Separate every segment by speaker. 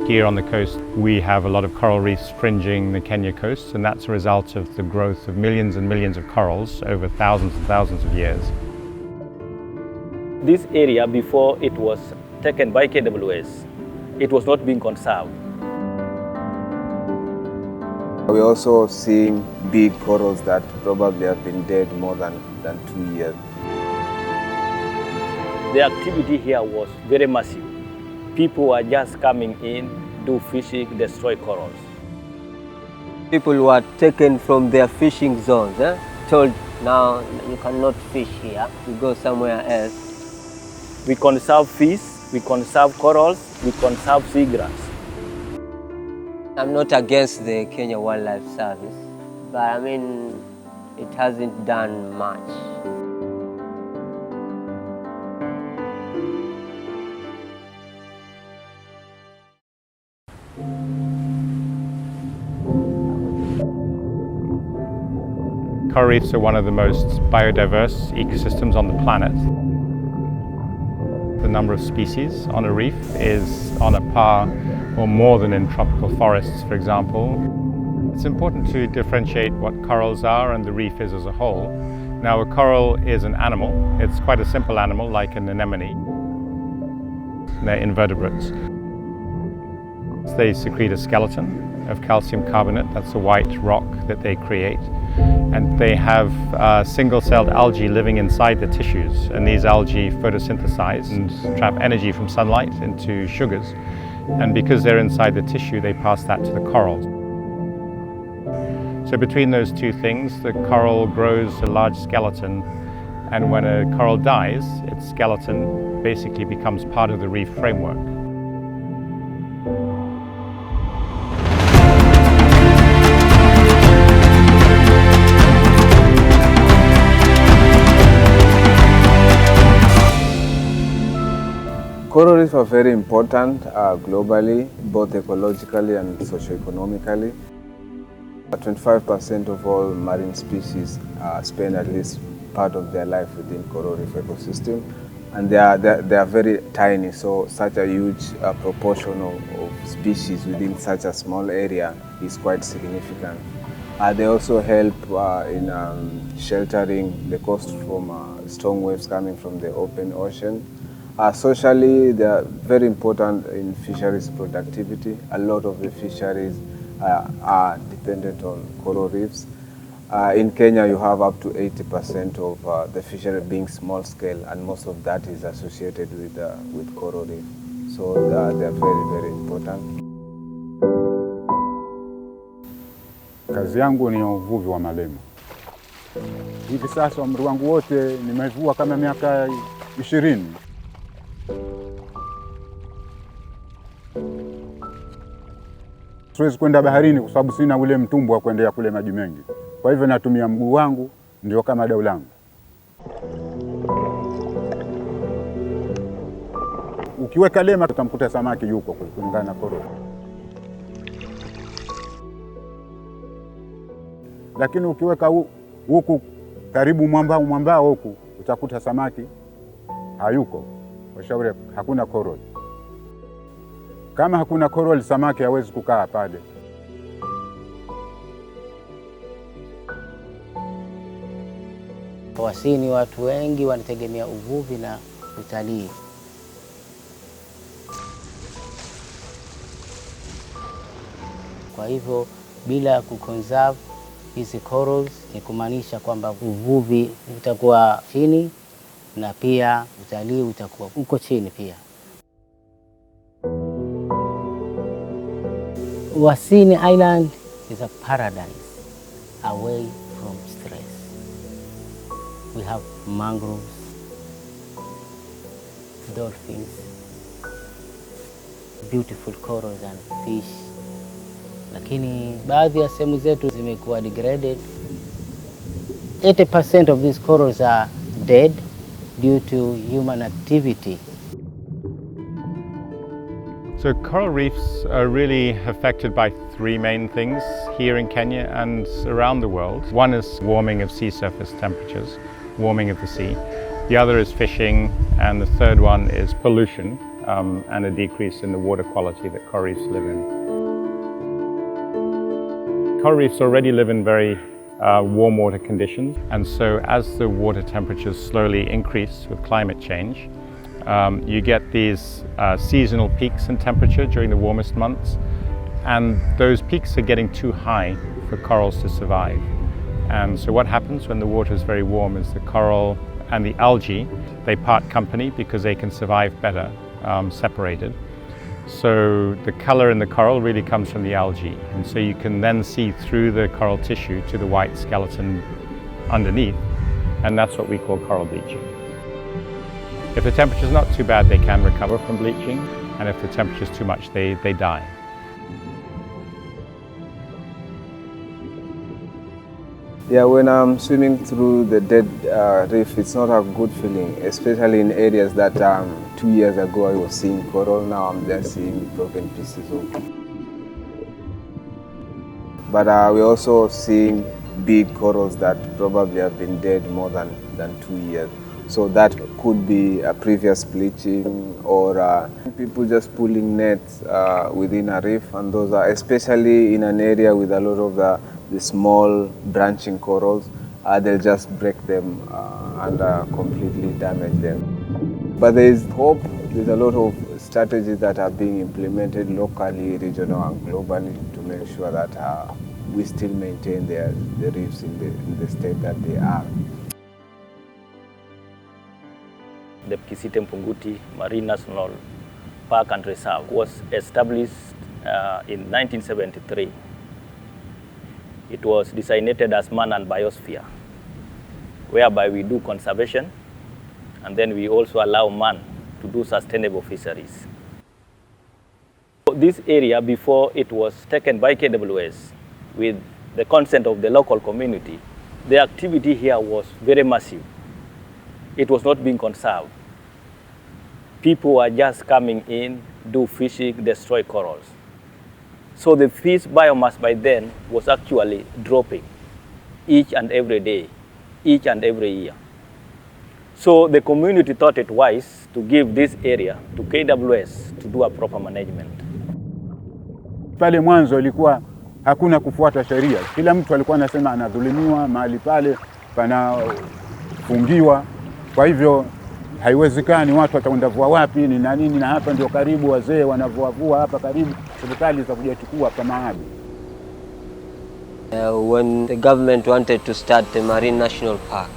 Speaker 1: Here on the coast, we have a lot of coral reefs fringing the Kenya coast, and that's a result of the growth of millions and millions of corals over thousands and thousands of years.
Speaker 2: This area, before it was taken by KWS, it was not being conserved.
Speaker 3: We're also seeing big corals that probably have been dead more than 2 years.
Speaker 2: The activity here was very massive. People were just coming in, do fishing, destroy corals.
Speaker 4: People were taken from their fishing zones, told now you cannot fish here, you go somewhere else.
Speaker 2: We conserve fish, we conserve corals, we conserve seagrass.
Speaker 4: I'm not against the Kenya Wildlife Service, but I mean, it hasn't done much.
Speaker 1: Coral reefs are one of the most biodiverse ecosystems on the planet. The number of species on a reef is on a par or more than in tropical forests, for example. It's important to differentiate what corals are and the reef is as a whole. Now, a coral is an animal. It's quite a simple animal, like an anemone. They're invertebrates. They secrete a skeleton of calcium carbonate. That's a white rock that they create. And they have single-celled algae living inside the tissues. And these algae photosynthesize and trap energy from sunlight into sugars. And because they're inside the tissue, they pass that to the corals. So between those two things, the coral grows a large skeleton. And when a coral dies, its skeleton basically becomes part of the reef framework.
Speaker 3: Coral reefs are very important globally, both ecologically and socio-economically. 25% of all marine species spend at least part of their life within coral reef ecosystem, and they are very tiny. So such a huge proportion of species within such a small area is quite significant. They also help in sheltering the coast from strong waves coming from the open ocean. Socially, they are very important in fisheries productivity. A lot of the fisheries are dependent on coral reefs. In Kenya, you have up to 80% of the fishery being small scale, and most of that is associated with coral reef. So they are very, very important.
Speaker 5: Kazi yangu ni uvuvi wa malema. Hivi sasa umri wangu wote nimevua kama miaka 20. Siwezi kwenda baharini kwa sababu sina ule mtumbo wa kuendea kule maji mengi. Kwa hivyo natumia mguu wangu ndio kama dau langu. Ukiweka lema utamkuta samaki yuko kulingana na coral. Lakini ukiweka huku karibu mwambao huku utakuta samaki hayuko. Washauri hakuna coral. Kama hakuna coral, samaki hawezi kukaa pale.
Speaker 6: Wasini watu wengi wanategemea uvuvi na utalii. Kwa hivyo bila kuconserve hizi corals ni kumaanisha kwamba uvuvi utakuwa chini na pia utalii utakuwa uko chini pia. Wasini Island is a paradise away from stress. We have mangroves, dolphins, beautiful corals and fish. Lakini baadhi ya sehemu zetu zimekuwa degraded. 80% of these corals are dead due to human activity.
Speaker 1: So coral reefs are really affected by three main things here in Kenya and around the world. One is warming of sea surface temperatures, warming of the sea. The other is fishing, and the third one is pollution. and a decrease in the water quality that coral reefs live in. Coral reefs already live in very warm water conditions, and so as the water temperatures slowly increase with climate change, you get these seasonal peaks in temperature during the warmest months, and those peaks are getting too high for corals to survive. And so what happens when the water is very warm is the coral and the algae, they part company because they can survive better separated. So the color in the coral really comes from the algae, and so you can then see through the coral tissue to the white skeleton underneath, and that's what we call coral bleaching. If the temperature's not too bad, they can recover from bleaching, and if the temperature's too much, they die.
Speaker 3: Yeah, when I'm swimming through the dead reef, it's not a good feeling, especially in areas that 2 years ago I was seeing coral, now I'm just seeing broken pieces of. But we're also seeing big corals that probably have been dead more than 2 years. So that could be a previous bleaching or people just pulling nets within a reef, and those are especially in an area with a lot of the small branching corals, they'll just break them and completely damage them. But there is hope. There's a lot of strategies that are being implemented locally, regional and globally to make sure that we still maintain the reefs in the state that they are.
Speaker 2: The Kisite-Mpunguti Marine National Park and Reserve was established in 1973. It was designated as man and biosphere, whereby we do conservation and then we also allow man to do sustainable fisheries. This area, before it was taken by KWS with the consent of the local community, the activity here was very massive. It was not being conserved. People were just coming in, do fishing, destroy corals. So the fish biomass by then was actually dropping each and every day, each and every year. So the community thought it wise to give this area to KWS to do a proper management.
Speaker 5: Pale mwanzo ilikuwa hakuna kufuata sheria. Kila mtu alikuwa anasema anadhulumiwa, mahali pale panafungiwa. Kwa hivyo haiwezekani, watu wataendavua wapi ni na nini, na hapa ndio karibu wazee wanavuavua hapa karibu, serikali za kujachukua kama hapo.
Speaker 4: When the government wanted to start the Marine National Park,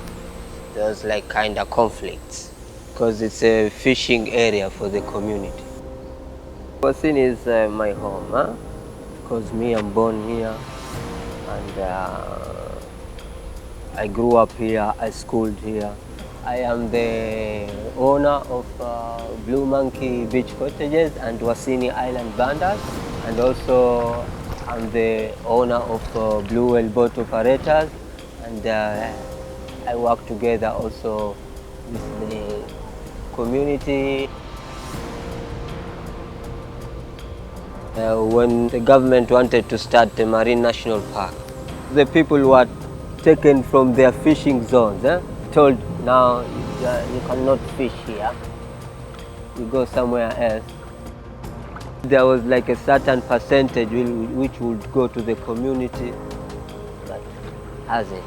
Speaker 4: there was like kind of conflicts because it's a fishing area for the community. Wasin is my home, because me, I'm born here, and I grew up here, I schooled here. I am the owner of Blue Monkey Beach Cottages and Wasini Island Bandas, and also I'm the owner of Blue Whale Boat Operators, and I work together also with the community. When the government wanted to start the Marine National Park, the people were taken from their fishing zones, told now you cannot fish here, you go somewhere else. There was like a certain percentage which would go to the community, but hasn't.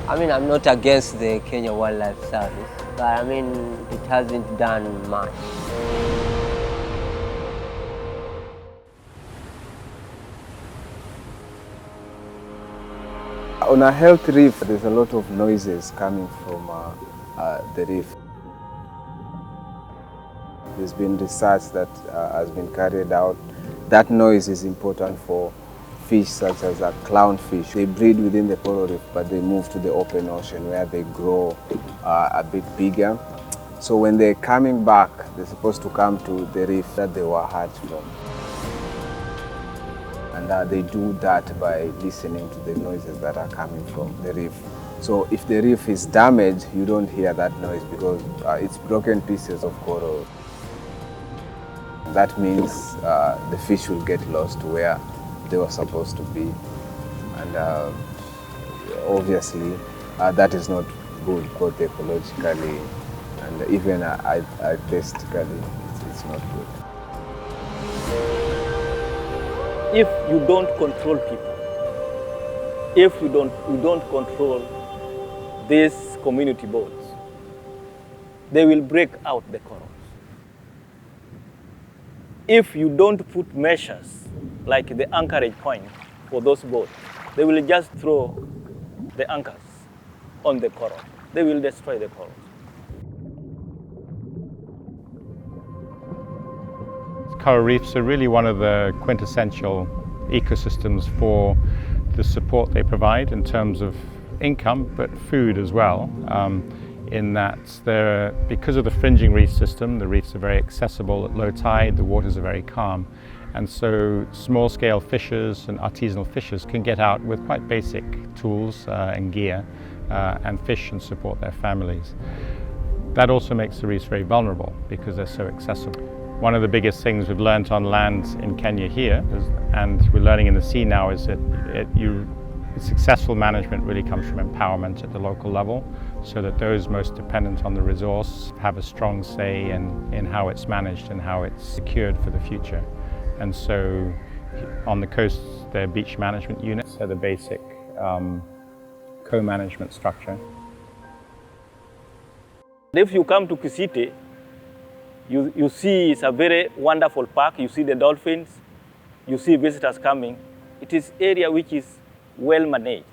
Speaker 4: I mean, I'm not against the Kenya Wildlife Service, but I mean, it hasn't done much.
Speaker 3: On a healthy reef, there's a lot of noises coming from the reef. There's been research that has been carried out. That noise is important for fish such as clownfish. They breed within the coral reef, but they move to the open ocean where they grow a bit bigger. So when they're coming back, they're supposed to come to the reef that they were hatched from. And they do that by listening to the noises that are coming from the reef. So if the reef is damaged, you don't hear that noise because it's broken pieces of coral. That means the fish will get lost where they were supposed to be. And obviously, that is not good both ecologically and even artistically. it's not good.
Speaker 2: If you don't control people, if you don't control these community boards, they will break out the corals. If you don't put measures like the anchorage point for those boats, they will just throw the anchors on the coral. They will destroy the corals.
Speaker 1: Coral reefs are really one of the quintessential ecosystems for the support they provide in terms of income, but food as well. In that because of the fringing reef system, the reefs are very accessible at low tide, the waters are very calm, and so small-scale fishers and artisanal fishers can get out with quite basic tools and gear and fish and support their families. That also makes the reefs very vulnerable because they're so accessible. One of the biggest things we've learned on land in Kenya here, and we're learning in the sea now, is that successful management really comes from empowerment at the local level, so that those most dependent on the resource have a strong say in how it's managed and how it's secured for the future. And so on the coast, there are beach management units, so the basic co-management structure.
Speaker 2: If you come to Kisite, you see it's a very wonderful park. You see the dolphins, you see visitors coming. It is area which is well managed.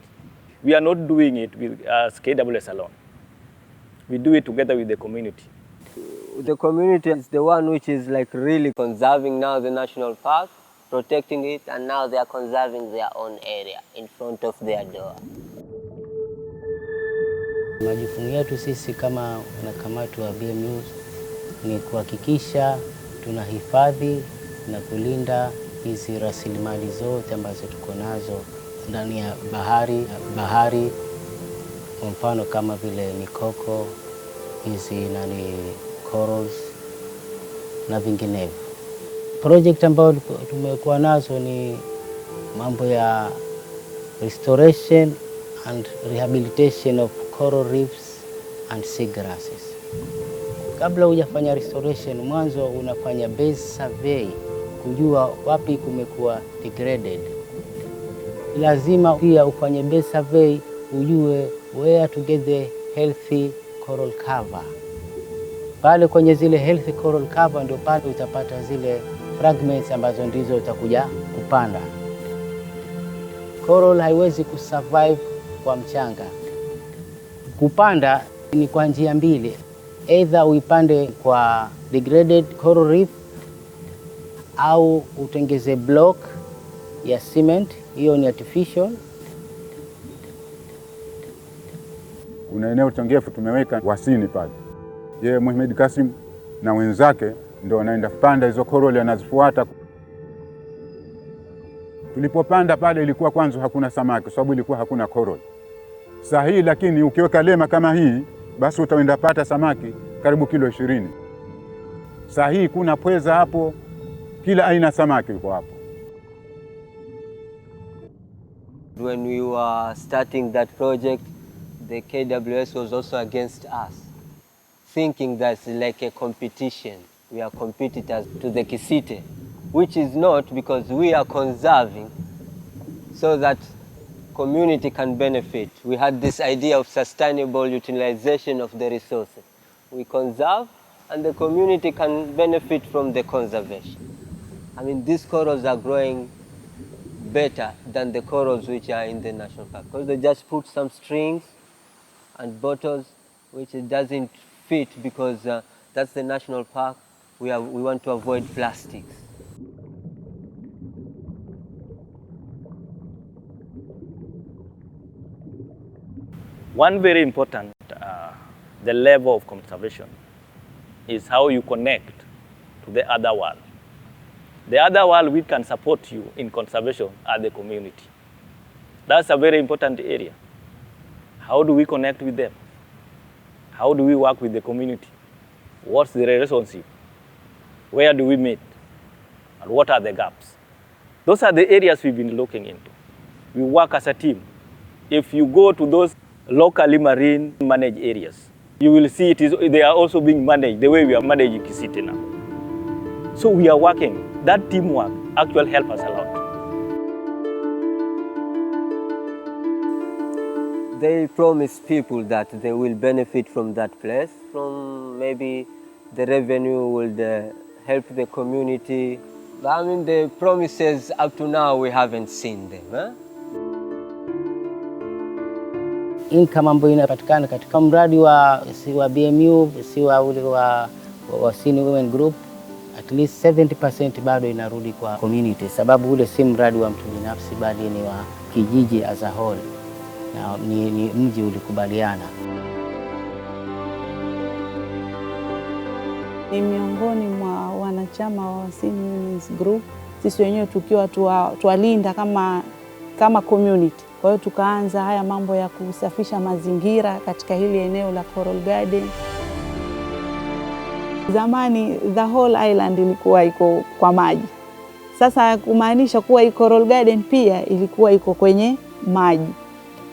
Speaker 2: We are not doing it as KWS alone. We do it together with the community.
Speaker 4: The community is the one which is like really conserving now the national park, protecting it, and now they are conserving their own area in front of their door.
Speaker 6: Majukumu yetu sisi kama wanakamati wa BMU ni kuhakikisha tunahifadhi na kulinda hizi rasilimali zote ambazo tuko nazo ndani ya bahari, kwa mfano kama vile mikoko, hizi corals na vinginevyo. Project ambayo tumekuwa nazo ni mambo ya restoration and rehabilitation of coral reefs and seagrasses. Kabla hujafanya restoration, mwanzo unafanya base survey kujua wapi kumekuwa degraded. Lazima pia ufanye base survey ujue where to get the healthy coral cover. Pale kwenye zile healthy coral cover ndio pale utapata zile fragments ambazo ndizo utakuja kupanda. Coral haiwezi kusurvive kwa mchanga. Kupanda ni kwa njia mbili. Either uipande kwa degraded coral reef au utengeze block ya cement, hiyo ni artificial.
Speaker 5: Kuna eneo tengefu tumeweka wasini pale. Yeye Mohamed Kasim na wenzake ndio wanaenda kupanda hizo coral, anazifuata. Tulipopanda pale ilikuwa kwanza hakuna samaki sababu ilikuwa hakuna coral. Sasa hii lakini ukiweka lema kama hii basi utaenda pata samaki karibu kilo 20. Sasa hii kuna pweza hapo, kila aina samaki yuko hapo.
Speaker 4: When we were starting that project, the KWS was also against us, thinking that's like a competition. We are competitors to the Kisite, which is not, because we are conserving so that community can benefit. We had this idea of sustainable utilization of the resources. We conserve and the community can benefit from the conservation. I mean, these corals are growing better than the corals which are in the national park, because they just put some strings and bottles which it doesn't fit, because that's the national park. We want to avoid plastics.
Speaker 2: One very important, the level of conservation is how you connect to the other world. The other world we can support you in conservation are the community. That's a very important area. How do we connect with them? How do we work with the community? What's the relationship? Where do we meet? And what are the gaps? Those are the areas we've been looking into. We work as a team. If you go to those locally marine managed areas, you will see they are also being managed the way we are managing Kisite now. So we are working. That teamwork actually helps us a lot.
Speaker 4: They promise people that they will benefit from that place, from maybe the revenue will help the community. I mean, the promises up to now we haven't seen them.
Speaker 6: Income ambayo inapatikana katika mradi wa BMU, si wa ule wa Senior Women Group, at least 70% bado inarudi kwa community, sababu ule si mradi wa mtu binafsi bali ni wa kijiji as a whole, na ni mji ulikubaliana.
Speaker 7: Ni miongoni mwa wanachama wa Senior Women's Group, sisi wenyewe tukiwa tuwalinda kama community. Kwa hiyo tukaanza haya mambo ya kusafisha mazingira katika hili eneo la Coral Garden. Zamani the whole island ilikuwa iko kwa maji. Sasa kumaanisha kuwa hii Coral Garden pia ilikuwa iko kwenye maji.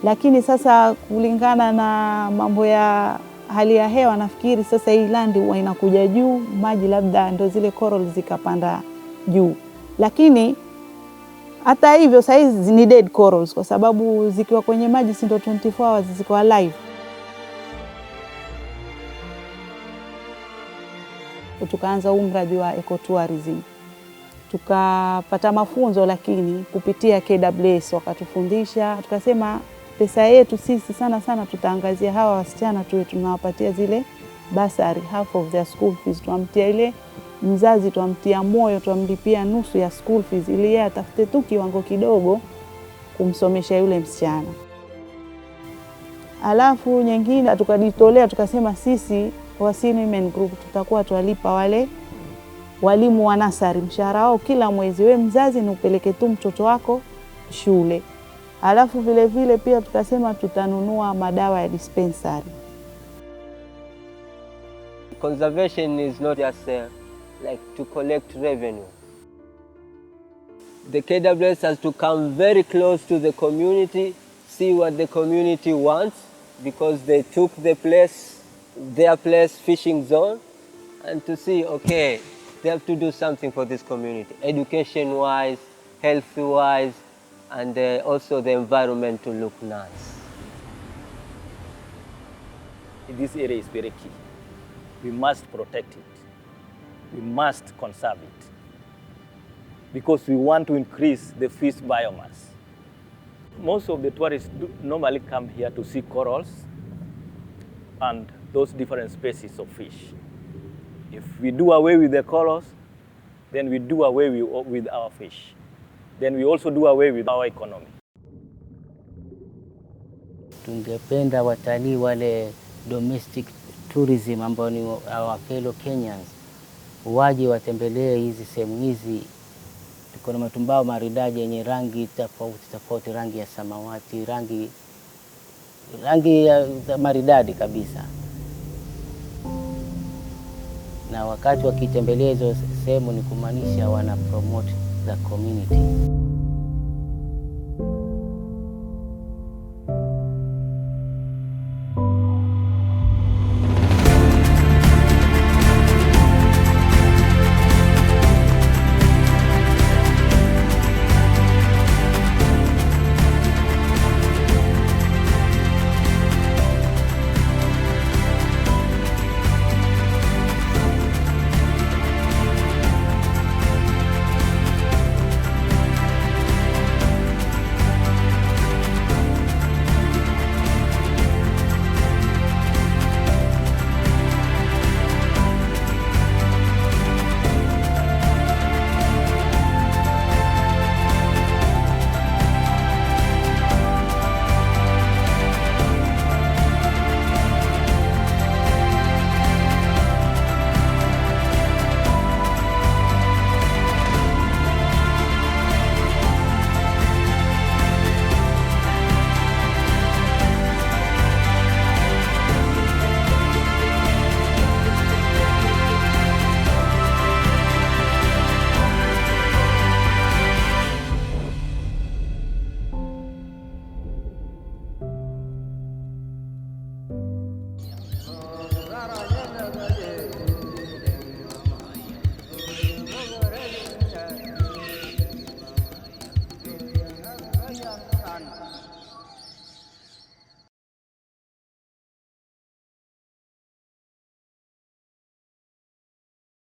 Speaker 7: Lakini sasa kulingana na mambo ya hali ya hewa, nafikiri sasa hii land huwa inakuja juu, maji labda ndio zile coral zikapanda juu. Lakini hata hivyo saizi ni dead corals kwa sababu zikiwa kwenye maji si ndio 24 hours ziko alive. Tukaanza huu mradi wa ecotourism. Tukapata mafunzo lakini kupitia KWS wakatufundisha, tukasema pesa yetu sisi sana tutaangazia hawa wasichana tuwe tunawapatia zile basari, half of their school fees. Tuamtia ile mzazi, tuamtia moyo, tuamlipia nusu ya school fees ili yeye atafute tu kiwango kidogo kumsomesha yule msichana. Alafu nyingine tukajitolea tukasema sisi wa Senior Women Group tutakuwa tuwalipa wale walimu wa nasari mshahara wao kila mwezi. Wewe mzazi ni upeleke tu mtoto wako shule. Alafu vile vile pia tukasema tutanunua madawa ya dispensary.
Speaker 4: Conservation is not just like to collect revenue. The KWS has to come very close to the community, see what the community wants, because they took their place fishing zone, and to see, okay, they have to do something for this community, education-wise, health-wise, and also the environment to look nice.
Speaker 2: This area is very key. We must protect it. We must conserve it because we want to increase the fish biomass. Most of the tourists normally come here to see corals and those different species of fish. If we do away with the corals, then we do away with our fish. Then we also do away with our economy.
Speaker 6: Tungependa watalii wale domestic tourism ambao ni our fellow Kenyans waje watembelee hizi sehemu hizi. Tuko na matumbao maridadi yenye rangi tofauti, rangi ya samawati, rangi ya maridadi kabisa. Na wakati wakitembelea hizo sehemu ni kumaanisha wana promote the community.